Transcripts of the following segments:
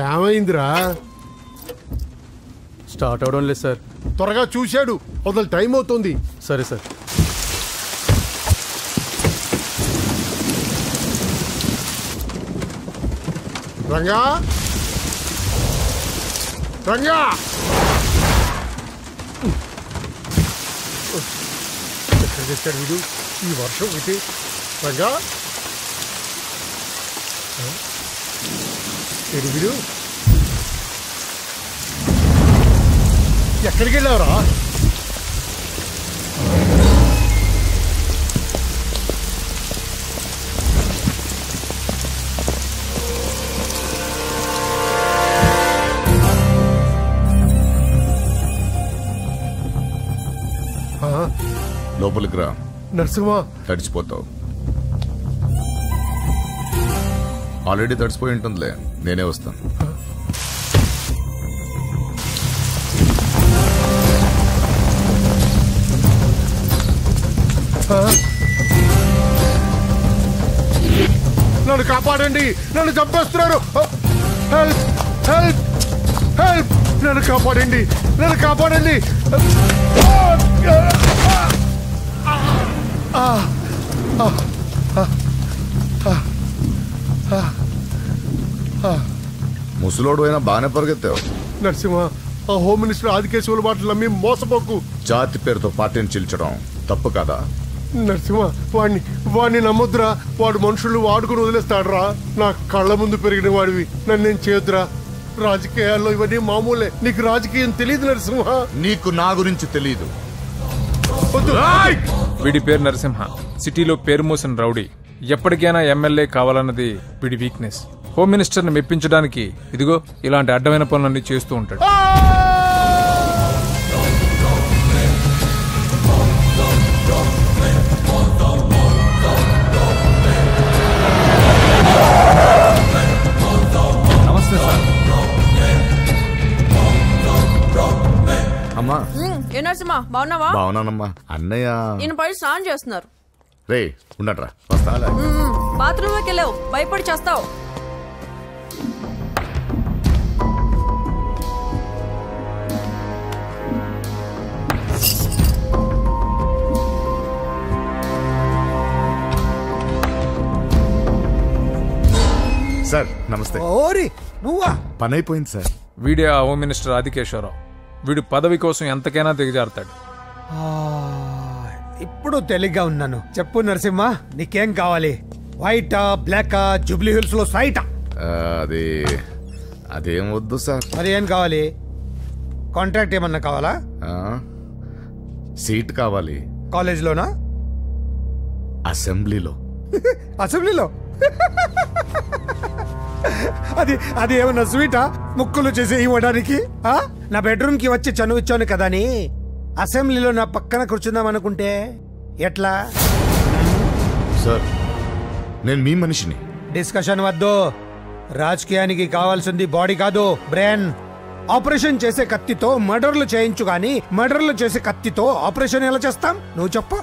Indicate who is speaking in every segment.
Speaker 1: ఏమైందిరా?
Speaker 2: స్టార్ట్ అవడం లేదు సార్.
Speaker 1: త్వరగా చూశాడు, వదలు, టైం అవుతుంది.
Speaker 2: సరే సార్.
Speaker 1: రంగా, రంగా, ఎక్కడ తెచ్చాడు వీడు ఈ వర్షం ఒకటి? రంగా, ఏడు వీడు, ఎక్కడికి వెళ్ళావురా?
Speaker 3: లోపలికి రా.
Speaker 1: నరసింహ,
Speaker 3: తడిచిపోతావు. ఆల్రెడీ తడిసిపోయి ఉంటుందిలే, నేనే వస్తాను.
Speaker 1: నన్ను కాపాడండి, నన్ను చంపేస్తున్నారు. హెల్ప్, హెల్ప్, హెల్ప్, నన్ను కాపాడండి, నన్ను కాపాడండి.
Speaker 3: ముసలోడు అయినా బాగానే పరిగెత్తావు.
Speaker 1: నరసింహ, ఆ హోమ్ మినిస్టర్ ఆదికేశవుల మాటలు నమ్మి మోసపోకు.
Speaker 3: జాతి పేరుతో పార్టీని చీల్చడం తప్పు కదా?
Speaker 1: నరసింహ, వాడిని నమ్మొద్దురా. వాడు మనుషులు వాడుకుని వదిలేస్తాడురా. నా కళ్ళ ముందు పెరిగిన వాడివి, నన్ను నేను చేయొద్దురా. రాజకీయాల్లో ఇవన్నీ మామూలే. నీకు రాజకీయం తెలియదు నరసింహ.
Speaker 3: నీకు నా గురించి తెలియదు.
Speaker 4: వీడి పేరు నరసింహ, సిటీలో పేరు మోసిన రౌడీ. ఎప్పటికైనా ఎమ్మెల్యే కావాలన్నది వీడి వీక్నెస్. హోమ్ మినిస్టర్ని మెప్పించడానికి ఇదిగో ఇలాంటి అడ్డమైన పనులన్నీ చేస్తూ ఉంటాడు.
Speaker 5: నమస్తే సార్.
Speaker 3: అమ్మా.
Speaker 6: ఏ నరసింహ, బాగున్నావా?
Speaker 3: బాగున్నానమ్మా. అన్నయ్య
Speaker 6: ఈయన పై స్నానం చేస్తున్నారు.
Speaker 3: రే ఉండట్రా, వస్తా.
Speaker 6: బాత్రూంలోకి వెళ్ళావు, భయపడి చేస్తావు.
Speaker 3: సార్ నమస్తే.
Speaker 7: ఓరి నువ్వా?
Speaker 3: పని అయిపోయింది సార్.
Speaker 4: వీడే ఆ హోమ్ మినిస్టర్ ఆదికేశ్వరరావు. వీడు పదవి కోసం ఎంతకైనా దిగజారుతాడు.
Speaker 7: ఇప్పుడు తెలిగ్గా ఉన్నాను. చెప్పు నరసింహ, నీకేం కావాలి? వైటా, బ్లాకా, జూబ్లీ హిల్స్ లో సైటా?
Speaker 3: అదేం వద్దు సార్.
Speaker 7: మరి ఏం కావాలి? కాంట్రాక్ట్ ఏమన్నా కావాలా?
Speaker 3: సీట్ కావాలి.
Speaker 7: కాలేజ్లోనా?
Speaker 3: అసెంబ్లీలో.
Speaker 7: అసెంబ్లీలో? అది ఏమన్నా స్వీటా? ముక్కులు చేసి ఇవ్వడానికి? నా బెడ్రూమ్ కి వచ్చి చనువిచ్చాను కదా అని అసెంబ్లీలో నా పక్కన కూర్చుందాం అనుకుంటే ఎట్లా?
Speaker 3: సార్ నేను మీ మనిషిని.
Speaker 7: డిస్కషన్ వద్దు. రాజకీయానికి కావాల్సింది బాడీ కాదు, బ్రెయిన్. ఆపరేషన్ చేసే కత్తితో మర్డర్లు చేయించు గాని మర్డర్లు చేసే కత్తితో ఆపరేషన్ ఎలా చేస్తాం? నువ్వు చెప్పు.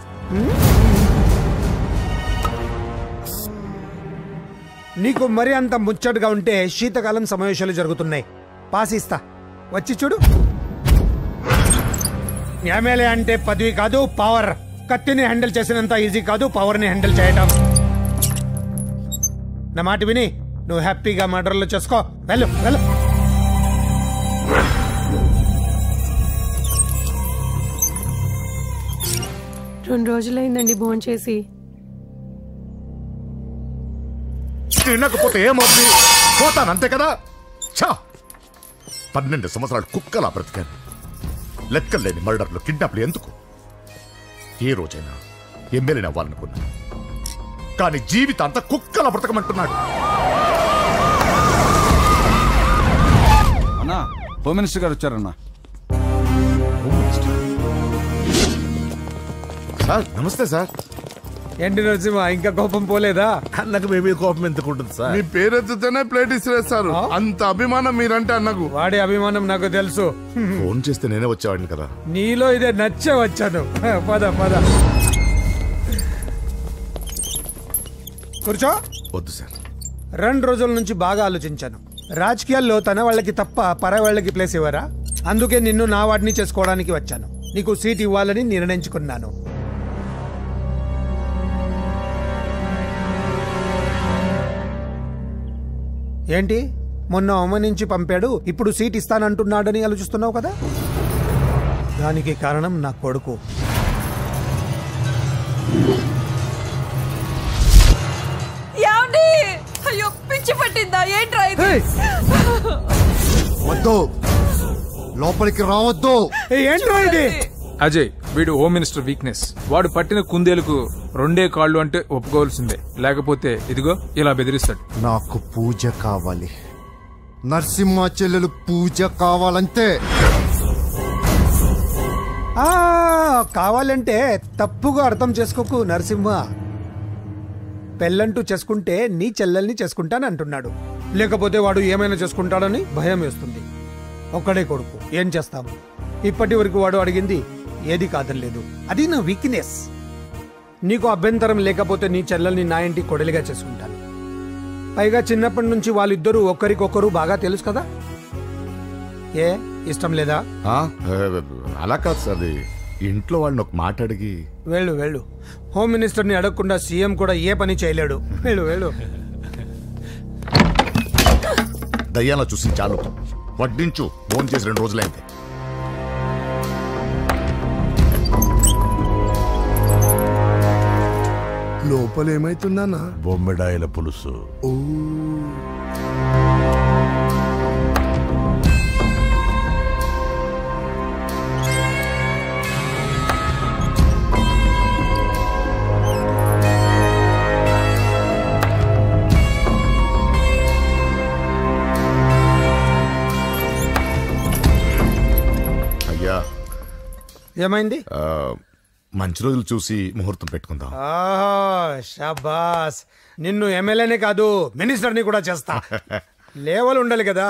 Speaker 7: నీకు మరి అంత ముచ్చటగా ఉంటే శీతకాలం సమావేశాలు జరుగుతున్నాయి, పాసిస్తా, వచ్చి చూడు. ఎమ్మెల్యే అంటే పదవి కాదు, పవర్. కత్తిని హ్యాండిల్ చేసినంత ఈజీ కాదు పవర్ ని హ్యాండిల్ చేయటం. నా మాట విని నువ్వు హ్యాపీగా మర్డర్లు చేసుకో. వెళ్ళు వెళ్ళు.
Speaker 8: రెండు రోజులైందండి భోంచేసి.
Speaker 3: తినకపోతే ఏమవుతుంది? పోతాను అంతే కదా. 12 సంవత్సరాలు కుక్కలా బ్రతికాను. లెక్కలేని మర్డర్లు, కిడ్నాప్లు ఎందుకు? ఏ రోజైనా ఎమ్మెల్యేని అవ్వాలనుకున్నాను, కానీ జీవితాంతా కుక్కలా బ్రతకమంటున్నాడు.
Speaker 5: అన్నా, హోమ్ మినిస్టర్ గారు వచ్చారన్నా.
Speaker 3: సార్ నమస్తే సార్.
Speaker 7: ఏంటి నరసింహ, ఇంకా కోపం పోలేదా?
Speaker 1: అన్నకు మేబీ కోపం ఎందుకుంటుంది సార్? మీ పేరు ఎత్తుతేనే ప్లేట్ ఇసిరేస్తారు, అంత అభిమానం మీరంటే అన్నకు.
Speaker 7: వాడి అభిమానం నాకు తెలుసు.
Speaker 3: ఫోన్ చేస్తే నేనే వచ్చేవాడిని కదా.
Speaker 7: నీలో ఇదే నచ్చే వచ్చాను. పద పద కూర్చో.
Speaker 3: వద్దు సార్.
Speaker 7: 2 రోజుల నుంచి బాగా ఆలోచించాను. రాజకీయాల్లో తన వాళ్ళకి తప్ప పర వాళ్ళకి ప్లేస్ ఇవ్వరా? అందుకే నిన్ను నా వాడిని చేసుకోవడానికి వచ్చాను. నీకు సీట్ ఇవ్వాలని నిర్ణయించుకున్నాను. ఏంటి మొన్న అవమానించి పంపాడు, ఇప్పుడు సీట్ ఇస్తానంటున్నాడని ఆలోచిస్తున్నావు కదా? దానికి కారణం నా కొడుకు.
Speaker 6: అయ్యో పిచ్చి పట్టిందా? ఏంట్రా ఇది?
Speaker 1: వద్దు, లోపలికి రావద్దు.
Speaker 7: ఏంట్రా ఇది?
Speaker 4: అజయ్, వీడు హోమ్ మినిస్టర్ వీక్నెస్. వాడు పట్టిన కుందేలకు 2 కాళ్ళు అంటే ఒప్పుకోవాల్సిందే, లేకపోతే ఇదిగో ఇలా బెదిరిస్తాడు.
Speaker 1: నాకు పూజ కావాలి, నరసింహ చెల్లెలు పూజ కావాలంతే.
Speaker 7: కావాలంటే తప్పుగా అర్థం చేసుకోకు నరసింహ. పెళ్ళంటూ చేసుకుంటే నీ చెల్లెల్ని చేసుకుంటానంటున్నాడు. లేకపోతే వాడు ఏమైనా చేసుకుంటాడని భయం వేస్తుంది. ఒక్కడే కొడుకు, ఏం చేస్తాం? ఇప్పటి వరకు వాడు అడిగింది ఏది కాదనలేదు. అది నా వీక్నెస్. నీకు అభ్యంతరం లేకపోతే నీ చెల్లెల్ని నా ఇంటి కొడలిగా చేసుకుంటాను. పైగా చిన్నప్పటి నుంచి వాళ్ళిద్దరూ ఒకరికొకరు బాగా తెలుసు కదా. ఏ ఇష్టం లేదా?
Speaker 3: అలా కాదు సార్, అది ఇంట్లో వాళ్ళని ఒక మాట అడిగి.
Speaker 7: వెళ్ళు. హోమ్ మినిస్టర్ని అడగకుండా సీఎం కూడా ఏ పని చేయలేడు. వెళ్ళు.
Speaker 3: దయ్యాలా చూసి చాలు, వడ్డించు. ఫోన్ చేసి 2 రోజులైంది.
Speaker 1: లోపల ఏమైతుందన్నా?
Speaker 2: బొమ్మిడాయల పులుసు.
Speaker 3: అయ్యా,
Speaker 7: ఏమైంది?
Speaker 3: మంచి రోజులు చూసి ముహూర్తం పెట్టుకుందాం.
Speaker 7: షాబాస్, నిన్ను ఎమ్మెల్యేనే కాదు మినిస్టర్ని కూడా చేస్తా. లేవల్ ఉండాలి కదా.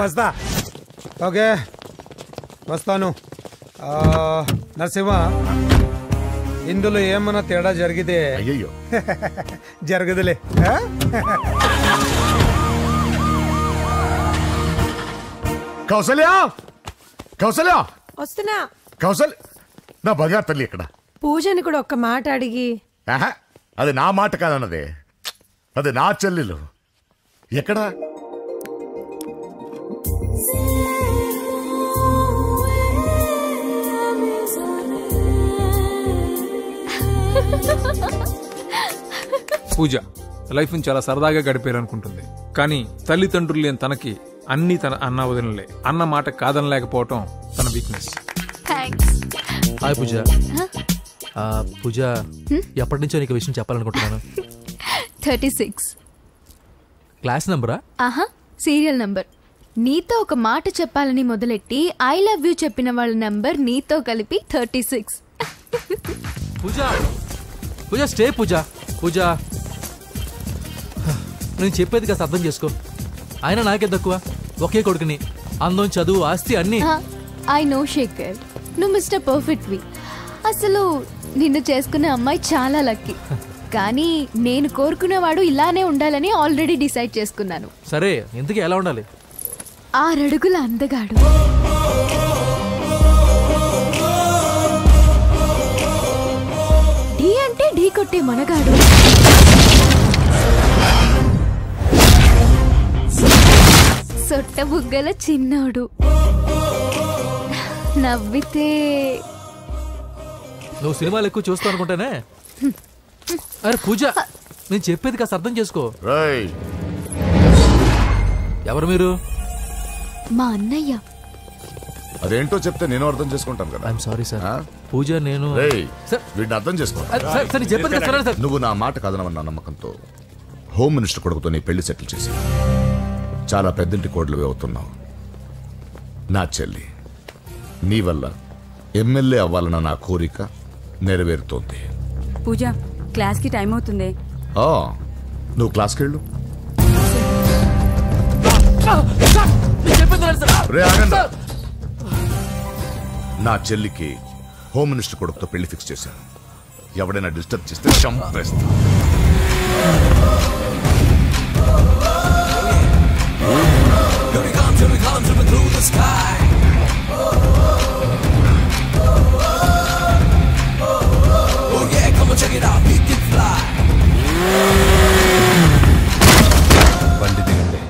Speaker 7: వస్తా. ఓకే, వస్తాను. నరసింహ, ఇందులో ఏమన్నా తేడా జరిగితే
Speaker 3: అయ్యయ్యో
Speaker 7: జరగదులే.
Speaker 3: కౌసల్యా,
Speaker 8: వస్తున్నా.
Speaker 3: కౌసల్, నా బంగారు తల్లి ఇక్కడ.
Speaker 8: పూజని కూడా ఒక్క మాట అడిగి.
Speaker 3: అది నా మాట కాదన్నదే, అది నా చెల్లెలు. ఎక్కడా?
Speaker 4: పూజ లైఫ్ ని చాలా సరదాగా గడిపేయాలనుకుంటుంది. కానీ తల్లిదండ్రులు లేని తనకి అన్ని తన అన్న వదినలే. అన్న మాట కాదనలేకపోవటం తన వీక్నెస్.
Speaker 9: హాయ్ పూజ. పూజ, ఎప్పటి నుంచో నీకు విషయం చెప్పాలనుకుంటున్నాను.
Speaker 10: 36
Speaker 9: క్లాస్ నంబరా?
Speaker 10: ఆహా, సీరియల్ నంబర్. నీతో ఒక మాట చెప్పాలని మొదలెట్టి ఐ లవ్ యూ చెప్పిన వాళ్ళ నంబర్ నీతో కలిపి 36.
Speaker 9: పూజ స్టే. పూజ నేను చెప్పేది కాస్త అర్థం చేసుకో. ఆయన నాకే తక్కువ, ఒకే కొడుకుని. అందం, చదువు, ఆస్తి అన్ని.
Speaker 10: ఐ నో శేఖర్, నువ్వు మిస్టర్ పర్ఫెక్ట్ వి. అసలు నిన్ను చేసుకునే అమ్మాయి చాలా లక్కీ. కానీ నేను కోరుకునేవాడు ఇలానే ఉండాలని ఆల్రెడీ డిసైడ్ చేసుకున్నాను.
Speaker 9: సరే, ఎందుకు ఎలా ఉండాలి?
Speaker 10: 6 అడుగుల అందగాడు, ఢీ అంటే ఢీ కొట్టే మనగాడు, సొట్ట బుగ్గల చిన్నోడు, నవ్వితే.
Speaker 9: నువ్వు సినిమాలు ఎక్కువ చూస్తావు అనుకుంటానే. అరే పూజ, నేను చెప్పేది కాస్త అర్థం చేసుకో. ఎవరు మీరు?
Speaker 10: మా అన్నయ్య.
Speaker 3: అదేంటో చెప్తే నేను అర్థం చేసుకుంటాను కదా.
Speaker 9: I'm sorry sir. పూజ, నేను
Speaker 3: వీడిని అర్థం చేసుకో.
Speaker 9: చెప్పేది.
Speaker 3: నువ్వు నా మాట కాదనవన్న నమ్మకంతో హోమ్ మినిస్టర్ కొడుకుతో నీ పెళ్లి సెటిల్ చేసి చాలా పెద్దంటి కోడలు అవుతున్నావు. నా చెల్లి, నీ వల్ల ఎమ్మెల్యే అవ్వాలన్న నా కోరిక నెరవేరుతోంది.
Speaker 6: పూజ, క్లాస్ కి టైం అవుతుంది.
Speaker 3: నువ్వు క్లాస్కి వెళ్ళు. నా చెల్లికి హోమ్ మినిస్టర్ కొడుకుతో పెళ్లి ఫిక్స్ చేశాను. ఎవడైనా డిస్టర్బ్ చేస్తే చంపేస్తా.
Speaker 2: బండి దిగండి.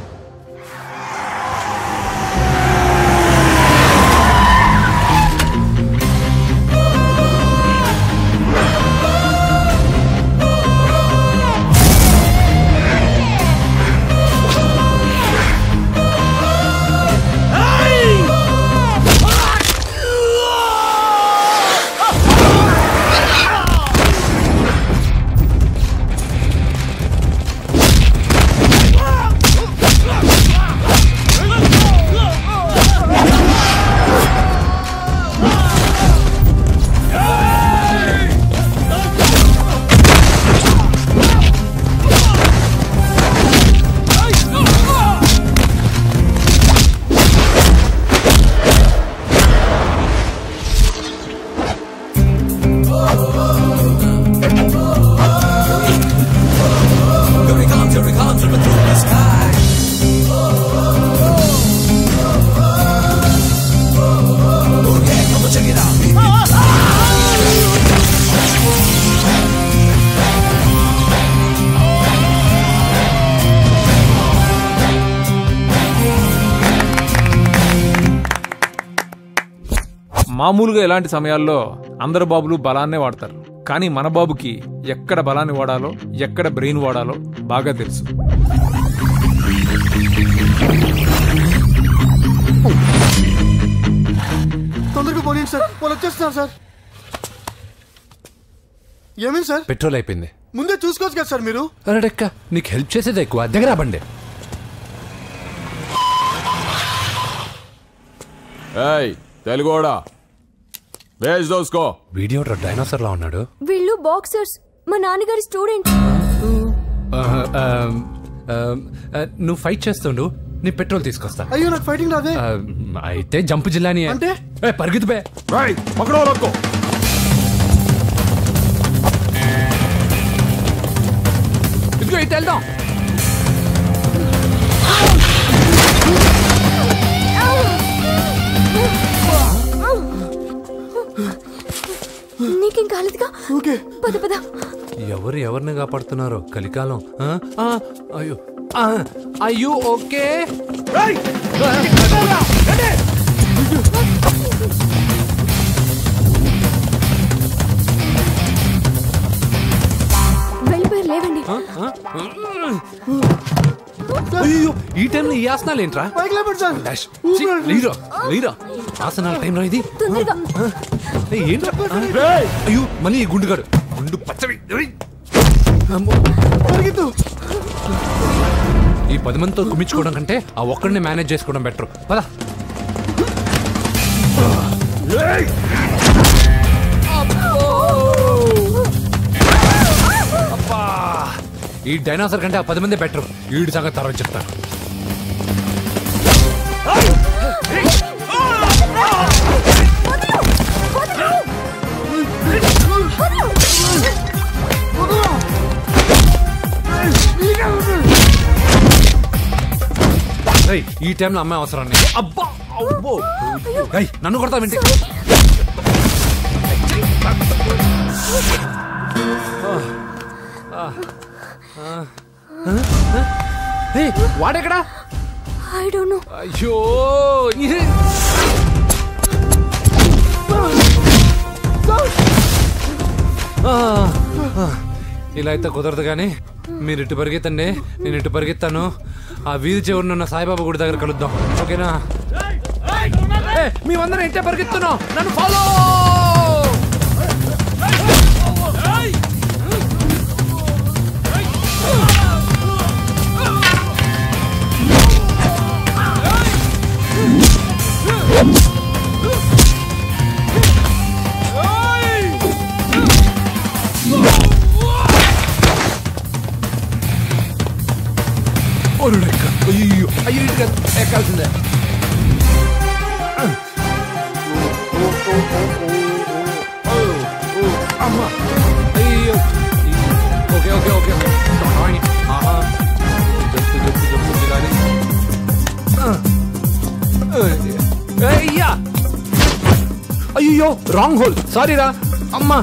Speaker 4: మామూలుగా ఇలాంటి సమయాల్లో అందరు బాబులు బలాన్నే వాడతారు. కానీ మన బాబుకి ఎక్కడ బలాన్ని వాడాలో, ఎక్కడ బ్రెయిన్ వాడాలో బాగా తెలుసు.
Speaker 1: తొందరగా పోనీ సార్, వాళ్ళు వచ్చేస్తున్నారు సార్. ఏమేం సార్?
Speaker 2: పెట్రోల్ అయిపోయింది.
Speaker 1: ముందే చూసుకోవచ్చు కదా సార్ మీరు.
Speaker 2: అరెక్క, నీకు హెల్ప్ చేసేది ఎక్కువ, దగ్గర బండి.
Speaker 11: తెలుగోడా వేజ్ దోసుకో.
Speaker 2: వీడియో డైనోసర్ లా ఉన్నాడు.
Speaker 6: వీళ్ళు బాక్సర్స్, మా నాన్నగారి స్టూడెంట్.
Speaker 2: నువ్వు ఫైట్ చేస్తుండు, నీ పెట్రోల్ తీసుకొస్తా.
Speaker 1: అయ్యో నాకు ఫైటింగ్ రాదే.
Speaker 2: అయితే జంప్ జిల్లాని
Speaker 1: అంటే
Speaker 2: పరిగెత్తు బే.
Speaker 11: పక్కడో లక్కో.
Speaker 2: ఇదిగో ఇటు వెళ్దాం.
Speaker 6: నీకేం కాలేదుగా?
Speaker 1: ఓకే
Speaker 6: పద పద.
Speaker 2: ఎవరు ఎవరిని కాపాడుతున్నారో కలికాలం. అయ్యో అయ్యో ఓకే.
Speaker 6: వెళ్ళిపోయారు, లేవండి.
Speaker 2: అయ్యో ఈ టైంలో ఈ ఆసనాలు ఏంట్రా? ఆసనాల టైంలో ఇది ఏంట్రా? అయ్యో మళ్ళీ ఈ గుండుగాడు, గుండు పచ్చవి. ఈ 10 మందితో కుమ్మించుకోవడం కంటే ఆ ఒక్కడిని మేనేజ్ చేసుకోవడం బెటర్. పద. ఈ డైనోసర్ కంటే ఆ 10 మంది బెటర్. వీడి సంగతి తర్వాత చెప్తాను. ఈ టైంలో అమ్మాయి అవసరాన్ని. అబ్బా అబ్బో, నన్ను కొడతావేంటి? వాడెక్కడా?
Speaker 6: I don't know.
Speaker 2: అయ్యో ఇలా అయితే కుదరదు. కానీ మీరు ఇటు పరిగెత్తండి, నేను ఇటు పరిగెత్తాను. ఆ వీధి చివరినున్న సాయిబాబా గుడి దగ్గర కలుద్దాం, ఓకేనా? మేమందరం ఇంటే పరిగెత్తున్నాం, నన్ను ఫాలో. అయ్యో అయ్యో ఎక్కాల్సిందే. అమ్మా అయ్యో. Okay okay okay. జప్పు జప్పు జప్పు కానీ అయ్యో రాంగ్ హోల్, సారీ రా అమ్మా.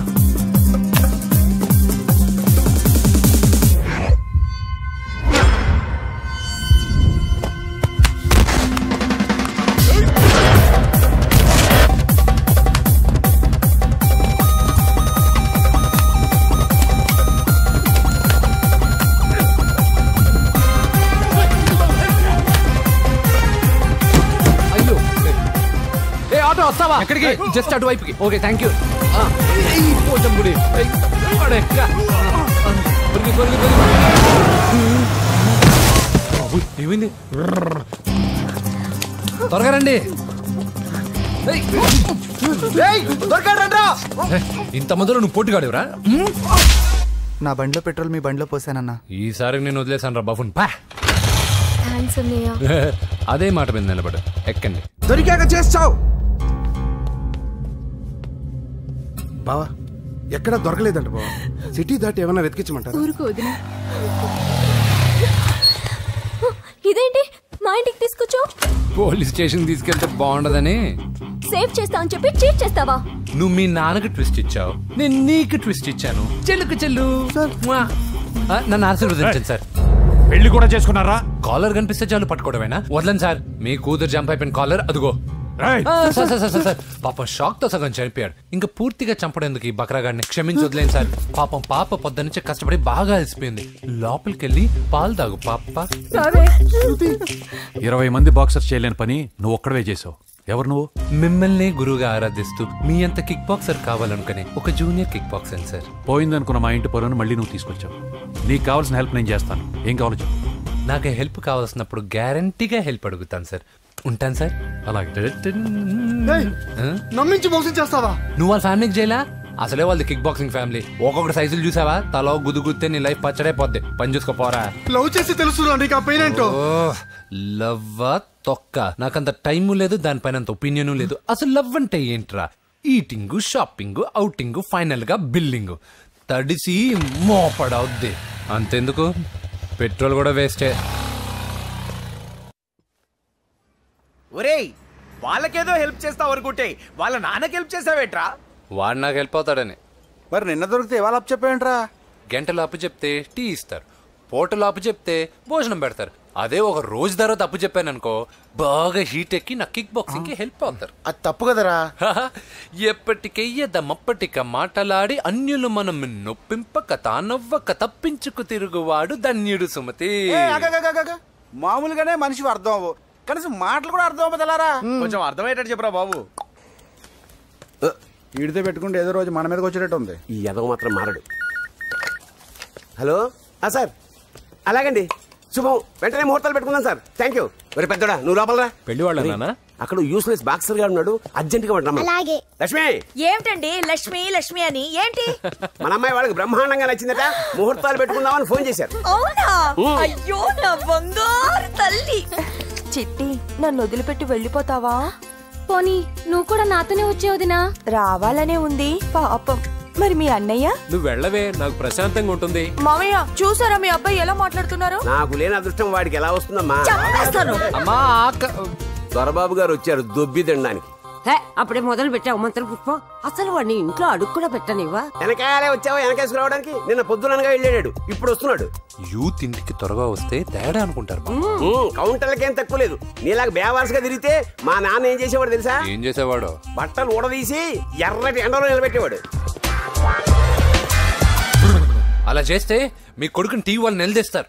Speaker 2: వస్తావా? ఎక్కడికి? జస్ట్ అటువైపుకి. Okay thank you. పోచంపుడి ఏమైంది? త్వరగా రండి. ఇంత మందిలో నువ్వు పోటీగాడేవరా?
Speaker 12: నా బండిలో పెట్రోల్ మీ బండిలో పోసానన్నా.
Speaker 2: ఈసారి నేను వదిలేసాను రా బఫున్. అదే మాట మీద నిలబడు. ఎక్కండి.
Speaker 13: దొరికాక చేస్తావు బావా. ఎక్కడ దొరకలేదంట బావా. సిటీ దాటి ఏమన్నా వెతికించమంటారు?
Speaker 6: ఇదేంటి మా ఇంటికి తీసుకొచ్చావు?
Speaker 2: పోలీస్ స్టేషన్ తీసుకెళ్తే బాగుండదని.
Speaker 6: సేవ్ చేస్తా అని చెప్పి చీట్ చేస్తావా?
Speaker 2: నువ్వు మీ నాన్నకి ట్విస్ట్ ఇచ్చావు, నేను నీకు ట్విస్ట్ ఇచ్చాను. చెల్లుకు చెల్లు నన్ను ఆశీర్వదించండి సార్.
Speaker 14: పెళ్లి కూడా చేసుకున్నారా?
Speaker 2: కాలర్ కనిపిస్తే చాలు పట్టుకోవడమేనా? వదలండి సార్. మీ కూతురు జంప్ అయిపోయిన కాలర్ అదుగో. పాపం షాక్ తో సగం చనిపోయాడు. ఇంకా పూర్తిగా చంపడేందుకు ఈ బక్రాగాడిని క్షమించి వదిలేను సార్. పాపం పాప పొద్దున్నుంచి కష్టపడి బాగా అలసిపోయింది. లోపలికెళ్ళి పాలు తాగు పాప.
Speaker 14: 20 మంది బాక్సర్స్ చేయలేని పని నువ్వు ఒక్కడవే చేసావు. ఎవరు నువ్వు?
Speaker 2: మిమ్మల్ని గురువుగా ఆరాధిస్తూ మీ అంత కిక్ బాక్సర్ కావాలనుకునే ఒక జూనియర్ కిక్ బాక్సర్ సార్.
Speaker 14: పోయిందనుకున్న మా ఇంటి పొరను మళ్ళీ నువ్వు తీసుకొచ్చావు. నీకు కావాల్సిన హెల్ప్ నేను చేస్తాను. ఏం కావాలో చెప్పు.
Speaker 2: నాకు హెల్ప్ కావాల్సినప్పుడు గ్యారంటీగా హెల్ప్ అడుగుతాను సార్. ఉంటాను సార్.
Speaker 14: అలాగే.
Speaker 13: నమ్మించి మోసం చేస్తావా?
Speaker 2: నువ్వు వాళ్ళ ఫ్యామిలీకి చేయలా? అసలే వాళ్ళది కిక్ బాక్సింగ్ ఫ్యామిలీ. ఒక్కొక్కటి సైజులు చూసావా? తలో గుద్దుగుద్దే నీ లైఫ్ పచ్చడైపోద్ది. పని చూసుకోపోరా.
Speaker 13: లవ్ చేసి తెలుసు నీకు ఆ పెయిన్ ఏంటో.
Speaker 2: లవ్వా తొక్క. నాకంత టైము లేదు, దానిపైన అంత ఒపీనియన్ లేదు. అసలు లవ్ అంటే ఏంట్రా? ఈటింగ్, షాపింగ్, అవుటింగ్, ఫైనల్ గా బిల్లింగ్. తడిసి మోపడవుద్ది. అంతెందుకు, పెట్రోల్ కూడా వేస్టే.
Speaker 15: ఒరేయ్, వాళ్ళకేదో హెల్ప్ చేస్తావు అనుకుంటే వాళ్ళ నాన్నకి హెల్ప్ చేసావేట్రా?
Speaker 2: వాడు నాకు హెల్ప్ అవుతాడని.
Speaker 12: మరి నిన్న దొరికితే ఇవాళ అప్పు చెప్పేంట్రా?
Speaker 2: గంటలు అప్పు చెప్తే టీ ఇస్తారు, పూటలు అప్పు చెప్తే భోజనం పెడతారు. అదే ఒక రోజు తర్వాత అప్పు చెప్పాను అనుకో, బాగా హీట్ ఎక్కి నా కిక్ బాక్సింగ్ కి హెల్ప్ అవుతారు.
Speaker 13: అది తప్పు కదరా.
Speaker 2: ఎప్పటికెయ్యదమప్పటిక మాటలాడి అన్యులు మనం నొప్పింపక తానవ్వక తప్పించుకు తిరుగువాడు ధన్యుడు సుమతి.
Speaker 12: మామూలుగానే మనిషి అర్థం అవ్వు, కనీసం మాటలు కూడా అర్థం అవ్వదలారా.
Speaker 15: కొంచెం అర్థమయ్యేటట్టు చెప్పరా బాబు.
Speaker 12: వీడితో పెట్టుకుంటే ఏదో రోజు మన మీదకి వచ్చేటట్టు ఉంది.
Speaker 15: ఈ ఎదవ మాత్రం మారడు. హలో సార్, అలాగండి, శుభం. వెంటనే ముహూర్తాలు పెట్టుకున్నాను సార్. Thank you. మరి పెద్దోడా నువ్వు లోపలరా.
Speaker 2: పెళ్లి వాళ్ళ
Speaker 15: అక్కడ యూస్లెస్ బాక్సర్ గా ఉన్నాడు, అర్జెంట్ గా ఉంటాం. లక్ష్మి.
Speaker 16: ఏమిటండి లక్ష్మి లక్ష్మి అని? ఏంటి?
Speaker 15: మన అమ్మాయి వాళ్ళకి బ్రహ్మాండంగా నచ్చిందట, ముహూర్తాలు పెట్టుకుందామని ఫోన్ చేశారు.
Speaker 16: అవునా? అయ్యో నా బంగారు తల్లి. చిట్టి, నన్ను వదిలిపెట్టి వెళ్ళిపోతావా?
Speaker 6: పోనీ నువ్వు కూడా నాతోనే వచ్చే వదినా.
Speaker 16: రావాలనే ఉంది పాపం. మరి మీ అన్నయ్య?
Speaker 2: నువ్వు వెళ్ళవే, నాకు ప్రశాంతంగా ఉంటుంది.
Speaker 16: మామయ్య చూసారా మీ అబ్బాయి ఎలా మాట్లాడుతున్నారు?
Speaker 15: నాకు లేని అదృష్టం వాడికి ఎలా వస్తుందమ్మా?
Speaker 2: అమ్మా
Speaker 15: దొరబాబు గారు వచ్చారు దొబ్బి తినడానికి.
Speaker 17: అప్పుడే మొదలు పెట్టావు మంత్ర పుష్పం. అసలు వాడిని ఇంట్లో అడుగు కూడా పెట్టనివ్వా?
Speaker 15: వెనకాలే వచ్చావా? వెనకేసుకు రావడానికి నిన్న పొద్దుననగా వెళ్ళాడు, ఇప్పుడు వస్తున్నాడు.
Speaker 2: యూత్ ఇంటికి త్వరగా వస్తే తేడా అనుకుంటారు.
Speaker 15: కౌంటర్లకేం తక్కువ లేదు. నీలాగా బేవారసుగా తిరిగితే మా నాన్న ఏం చేసేవాడు తెలుసా?
Speaker 2: ఏం చేసేవాడు?
Speaker 15: బట్టలు ఊడదీసి ఎర్రటి ఎండలో నిలబెట్టేవాడు.
Speaker 2: అలా చేస్తే మీ కొడుకుని టీవీ వాళ్ళు నిలదీస్తారు.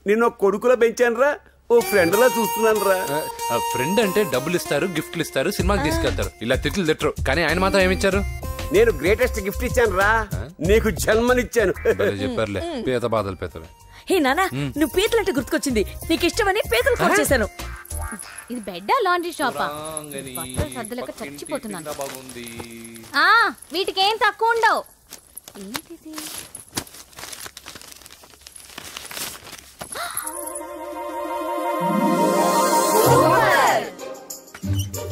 Speaker 15: నిన్న కొడుకులో పెంచాను రా, ఓ ఫ్రెండ్ లా చూస్తున్నాను రా.
Speaker 2: ఫ్రెండ్ అంటే డబ్బులు ఇస్తారు, గిఫ్ట్లు ఇస్తారు, సినిమాకి తీసుకెళ్తారు. ఇలా తిట్లు తిట్టరు. కానీ ఆయన మాత్రం ఏమిచ్చారు?
Speaker 15: నేను గ్రేటెస్ట్ గిఫ్ట్ ఇచ్చాను రా, నీకు జన్మనిచ్చాను.
Speaker 2: చెప్పారులే, పీత బాధలు పీతలు.
Speaker 16: హే నానా, నువ్వు పీతలు అంటే గుర్తుకొచ్చింది. నీకు ఇష్టమని పీతలు కూడా చేశాను.
Speaker 10: ఇది బెడ్డా లాండ్రీ షాపా? సర్దలేక చచ్చిపోతున్నాను. వీటికి ఏం తక్కువ ఉండవు. ఏంటిది?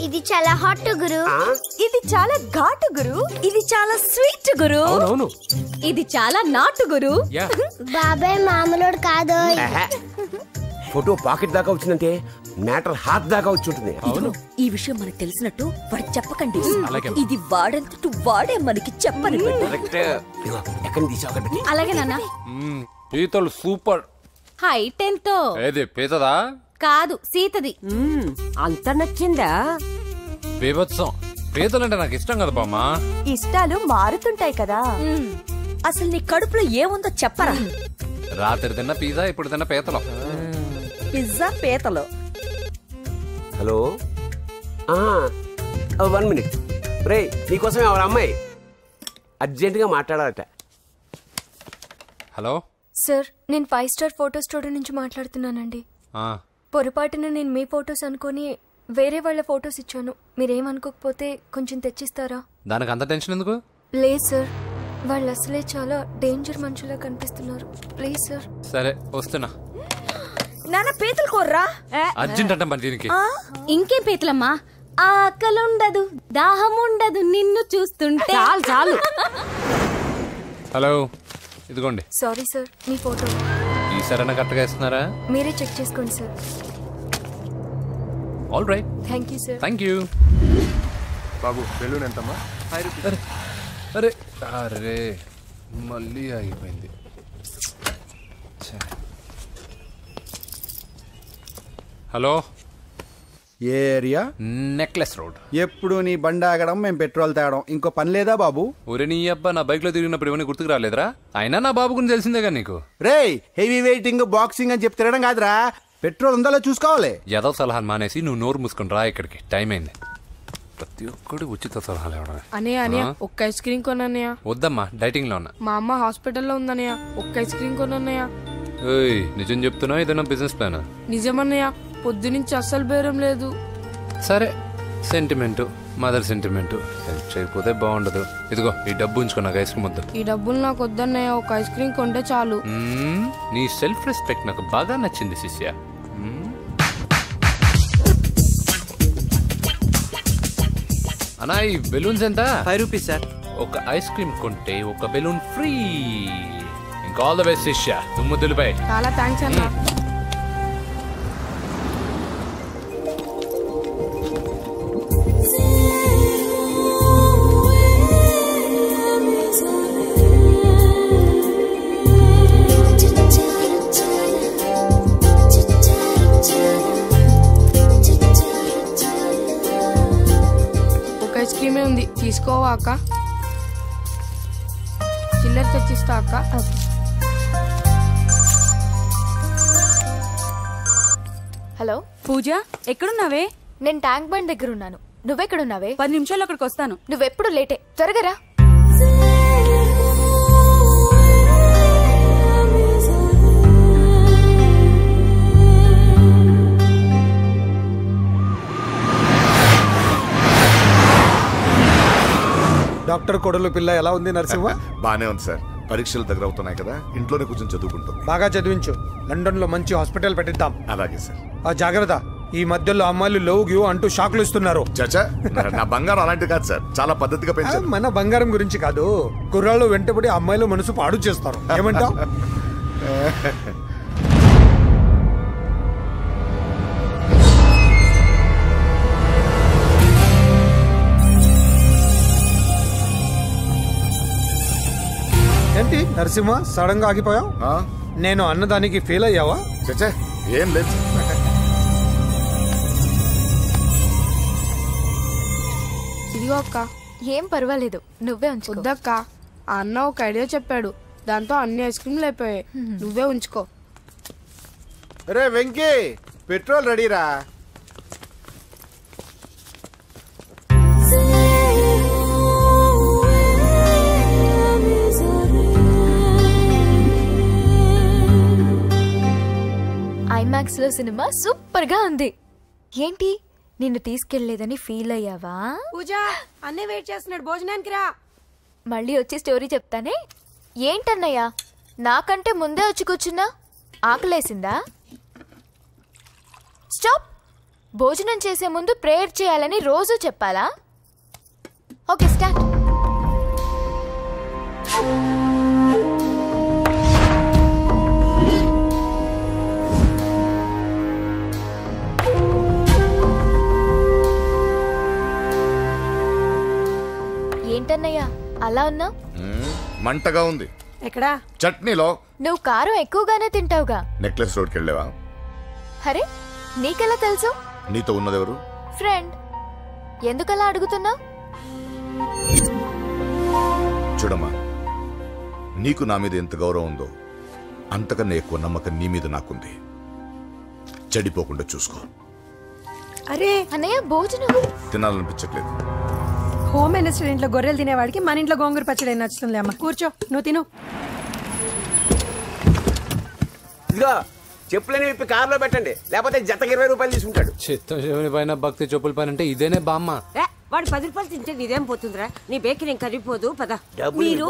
Speaker 6: ఇది చాలా హాట్ గురు.
Speaker 16: ఇది చాలా ఘాటు గురు. ఇది చాలా స్వీట్ గురు.
Speaker 10: ఇది చాలా నాటు గురు.
Speaker 6: బాబాయ్ మామూలుడు కాదు.
Speaker 15: ఫోటో పాకెట్ దాకా వచ్చిందంటే మ్యాటర్ హాత్ దాకా వచ్చి ఉంటుంది.
Speaker 16: ఈ విషయం మనకు తెలిసినట్టు వాడికి చెప్పకండి.
Speaker 2: అలాగే.
Speaker 16: ఇది వాడంతటూ వాడే మనకి చెప్పని.
Speaker 15: కరెక్ట్. ఎక్కడ తీసావు?
Speaker 6: అలాగే నాన్న.
Speaker 2: పీతలు సూపర్.
Speaker 6: హైట్ ఎంతో?
Speaker 2: ఏది పీతదా?
Speaker 6: కాదు, సీతది.
Speaker 17: అంత నచ్చిందా?
Speaker 2: బీభత్సం. పీతలంటే నాకు ఇష్టం కదా బామ్మ.
Speaker 16: ఇష్టాలు మారుతుంటాయి కదా. అసలు నీ కడుపులో ఏముందో చెప్పరా?
Speaker 2: రాత్రి తిన్న పిజ్జా, ఇప్పుడు తిన్న పీతలు.
Speaker 16: పిజ్జా పీతలు.
Speaker 15: Hello 1 minute. రే నీకోసం ఎవరు అమ్మాయి అర్జెంటుగా మాట్లాడాలట.
Speaker 2: హలో
Speaker 6: సార్, నేను 5 స్టార్ ఫోటో స్టూడియో నుంచి మాట్లాడుతున్నానండి. పొరపాటున నేను మీ ఫొటోస్ అనుకుని వేరే వాళ్ళ ఫొటోస్ ఇచ్చాను. మీరేమనుకోకపోతే కొంచెం తెచ్చిస్తారా?
Speaker 2: దానికి అంత టెన్షన్ ఎందుకు?
Speaker 6: లేదు సార్, వాళ్ళు అసలే చాలా డేంజర్ మనుషులా కనిపిస్తున్నారు. Please sir.
Speaker 2: సరే వస్తున్నా.
Speaker 16: నాన్న పీతలు కోర్రా.
Speaker 2: అర్జెంట్ అంట మరి దీనికి.
Speaker 6: ఇంకేం పీతలమ్మా, ఆకలుండదు, దాహం ఉండదు నిన్ను చూస్తుంటే.
Speaker 17: చాలు చాలు.
Speaker 2: హలో, ఇదిగోండి.
Speaker 6: సారీ సార్, మీ ఫోటో.
Speaker 2: ఈసారైనా కరెక్ట్గా ఇస్తున్నారా?
Speaker 6: మీరే చెక్ చేసుకోండి sir.
Speaker 2: All right.
Speaker 6: Thank you sir.
Speaker 2: Thank you.
Speaker 13: Babu balloon ఎంతమ్మా?
Speaker 2: అరే అరే మళ్ళీ ఆగిపోయింది. హలో,
Speaker 18: ఏ ఏరియా?
Speaker 2: Necklace road.
Speaker 18: ఎప్పుడు నీ బండి ఆగడం, మేము పెట్రోల్ తేవడం, ఇంకో పని లేదా బాబు?
Speaker 2: ఒరే నీ అబ్బా, నా బైక్ లో తిరిగినప్పుడు ఏమైనా గుర్తుకు రాలేదురా? అయినా నా బాబు గురించి తెలిసిందేగా నీకు.
Speaker 18: రే హెవీ వెయిటింగ్ బాక్సింగ్ అని చెప్పి తిరగడం కాదురా, పెట్రోల్ ఉందో చూసుకోవాలి.
Speaker 2: ఏదో సలహాలు మానేసి నువ్వు నోరు మూసుకొని రా ఇక్కడికి. టైం అయింది. ప్రతి ఒక్కడు ఉచిత సలహాలు ఇవ్వడమే.
Speaker 19: అన్నయ్య ఒక్క ఐస్ క్రీమ్ కొనన్నయ్య.
Speaker 2: వద్దమ్మా, డైటింగ్ లో ఉన్నా.
Speaker 19: మా అమ్మ హాస్పిటల్లో ఉందన్నయ్య, ఒక్క ఐస్ క్రీమ్ కొనన్నయ్య.
Speaker 2: నిజం చెప్తున్నా? ఏదైనా బిజినెస్ ప్లాన్?
Speaker 19: నిజమన్నయ్య, పొద్దునుంచి అస్సలు బేరం లేదు.
Speaker 2: సరే, సెంటిమెంట్, మదర్ సెంటిమెంట్. హెల్ప్ చేయకపోతే బాగుండదు. ఇదిగో ఈ డబ్బు ఉంచుకో, నాకు ఐస్ క్రీమ్ వద్దు.
Speaker 19: ఈ డబ్బులు నాకు వద్దన్నయ్య, ఒక ఐస్ క్రీమ్ కొంటే చాలు.
Speaker 2: నీ సెల్ఫ్ రెస్పెక్ట్ నాకు బాగా నచ్చింది శిష్య. అన్నా ఈ బెలూన్స్ ఎంత?
Speaker 20: 5 రూపీస్ సార్.
Speaker 2: ఒక ఐస్ క్రీమ్ కొంటే ఒక బెలూన్ ఫ్రీ. ఇంకా ఆల్ ద బెస్ట్ శిష్య. నువ్వు దులిపై.
Speaker 19: చాలా థ్యాంక్స్ అన్నా. ఐస్ క్రీమే ఉంది, తీసుకోవా అక్క? చిల్లర తెచ్చిస్తా అక్క.
Speaker 6: హలో
Speaker 21: పూజ, ఎక్కడున్నావే?
Speaker 6: నేను ట్యాంక్ బండ్ దగ్గర ఉన్నాను. నువ్వెక్కడున్నావే?
Speaker 21: 10 నిమిషాలు అక్కడికి వస్తాను.
Speaker 6: నువ్వెప్పుడు లేటే, త్వరగా రా.
Speaker 7: డాక్టర్ కొడలు పిల్ల ఎలా ఉంది నరసింహ?
Speaker 3: బానే ఉంది సార్. పరీక్షలు దగ్గర అవుతున్నాయి కదా, ఇంట్లోనే కూర్చొని చదువుకుంటుంది.
Speaker 7: బాగా చదివించు. లండన్ లో మంచి హాస్పిటల్ పెట్టిద్దాం.
Speaker 3: అలాగే సార్.
Speaker 7: ఆ జాగ్రత్త, ఈ మధ్యలో అమ్మాయిలు లవ్ గివ్ అంటూ షాక్లు ఇస్తున్నారు.
Speaker 3: చచ్చా, నా బంగారం అలాంటి కాదు సార్, చాలా పద్ధతిగా పెంచారు.
Speaker 7: మన బంగారం గురించి కాదు, కుర్రాళ్ళు వెంటబడి అమ్మాయిలు మనసు పాడు చేస్తారు. ఏమంటావు? ఏంటి నరసింహ, సడన్ గా ఆగిపోయావు? నేను అన్నదానికి ఫెయిల్ అయ్యావా?
Speaker 3: చచ్చా, ఏం లేదు.
Speaker 19: ఇదిగో అక్క.
Speaker 6: ఏం పర్వాలేదు, నువ్వే ఉంచుకో.
Speaker 19: వద్దక్క, ఆ అన్న ఒక ఐడియా చెప్పాడు, దాంతో అన్ని ఐస్ క్రీమ్లు అయిపోయాయి. నువ్వే ఉంచుకో.
Speaker 18: రే వెంకీ, పెట్రోల్ రెడీరా?
Speaker 6: ఐమాక్స్ లో సినిమా సూపర్ గా ఉంది. ఏంటి, నిన్ను తీసుకెళ్లేదని ఫీల్ అయ్యావా?
Speaker 8: పూజ, అన్నయ్య వెయిట్ చేస్తున్నాడు, భోజనానికి రా.
Speaker 6: మళ్ళీ వచ్చి స్టోరీ చెప్తానే. ఏంటన్నయ్యా, నాకంటే ముందే వచ్చి కూర్చున్నా? ఆకలేసిందా? స్టాప్. భోజనం చేసే ముందు ప్రేయర్ చేయాలని రోజు చెప్పాలా? Okay, start.
Speaker 10: అలా ఉన్నావు?
Speaker 3: మంటగా ఉంది.
Speaker 8: ఎక్కడా?
Speaker 3: చట్నీలో.
Speaker 10: నువ్వు కారం ఎక్కువగానే తింటావుగా.
Speaker 3: నెక్లెస్ రోడ్కి వెళ్ళావా?
Speaker 10: అరే నీకెలా తెలుసు?
Speaker 3: నీతో ఉన్నదెవరు?
Speaker 10: ఫ్రెండ్. ఎందుకలా అడుగుతున్నావు?
Speaker 3: చూడమ్మా, నీకు నా మీద ఎంత గౌరవం ఉందో అంతకన్నా ఎక్కువ నమ్మకం నీ మీద నాకుంది. చెడిపోకుండా చూసుకో.
Speaker 8: అరే
Speaker 10: అన్నయ్య భోజనం
Speaker 3: తినాలనిపించట్లేదు.
Speaker 8: హోమ్ మినిస్టర్ ఇంట్లో గొర్రెలు తినేవాడికి మన ఇంట్లో గోంగూర పచ్చడి నచ్చుతుంది. అమ్మ కూర్చో, నువ్వు తిను.
Speaker 15: ఇదిగో చెప్పులని విప్పి కారులో పెట్టండి, లేకపోతే జతకి 20 రూపాయలు తీసుకుంటాడు.
Speaker 2: చిత్తం శివుని పైన భక్తి చెప్పుల పైన అంటే ఇదేనే బామ్మ.
Speaker 17: వాడు 10 రూపాయలు తింటే నీదేం పోతుందిరా? నీ బేకరీ కరిగిపోదు పద.
Speaker 15: డబ్బులు